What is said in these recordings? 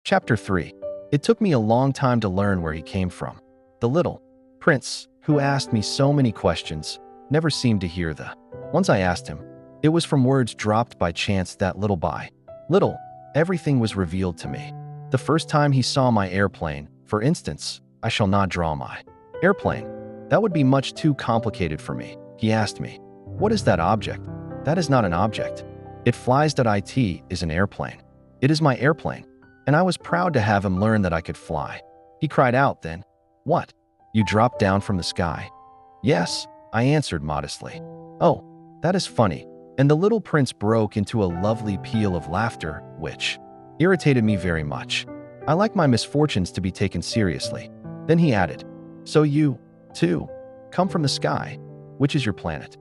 Chapter 3. It took me a long time to learn where he came from. The little prince, who asked me so many questions, never seemed to hear the ones I asked him. It was from words dropped by chance that little by little, everything was revealed to me. The first time he saw my airplane, for instance, I shall not draw my airplane. That would be much too complicated for me. He asked me, "What is that object?" "That is not an object. It flies. It is an airplane. It is my airplane." And I was proud to have him learn that I could fly. He cried out then, "What? You dropped down from the sky?" "Yes," I answered modestly. "Oh, that is funny." And the little prince broke into a lovely peal of laughter, which irritated me very much. I like my misfortunes to be taken seriously. Then he added, "So you, too, come from the sky? Which is your planet?"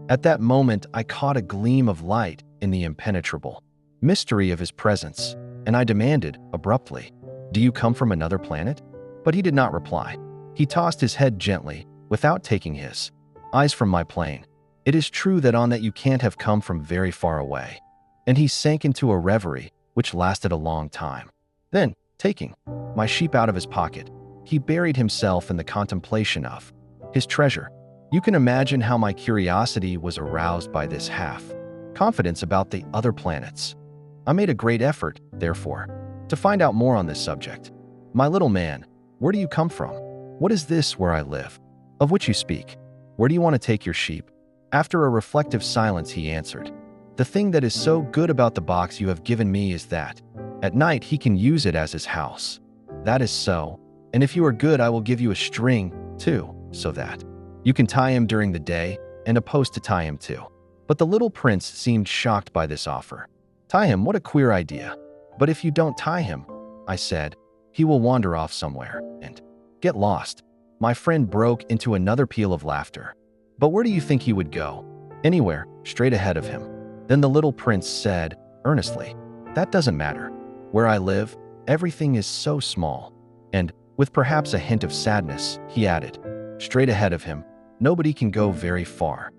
At that moment, I caught a gleam of light in the impenetrable mystery of his presence, and I demanded, abruptly, "Do you come from another planet?" But he did not reply. He tossed his head gently, without taking his eyes from my plane. "It is true that on that you can't have come from very far away." And he sank into a reverie, which lasted a long time. Then, taking my sheep out of his pocket, he buried himself in the contemplation of his treasure. You can imagine how my curiosity was aroused by this confidence about the other planets. I made a great effort, therefore, to find out more on this subject. "My little man, where do you come from? What is this where I live, of which you speak? Where do you want to take your sheep?" After a reflective silence, he answered, "The thing that is so good about the box you have given me is that, at night he can use it as his house." "That is so, and if you are good I will give you a string, too, so that you can tie him during the day, and a post to tie him to." But the little prince seemed shocked by this offer. "Tie him? What a queer idea." "But if you don't tie him," I said, "he will wander off somewhere and get lost." My friend broke into another peal of laughter. "But where do you think he would go?" "Anywhere, straight ahead of him." Then the little prince said, earnestly, "That doesn't matter. Where I live, everything is so small." And, with perhaps a hint of sadness, he added, "Straight ahead of him, nobody can go very far."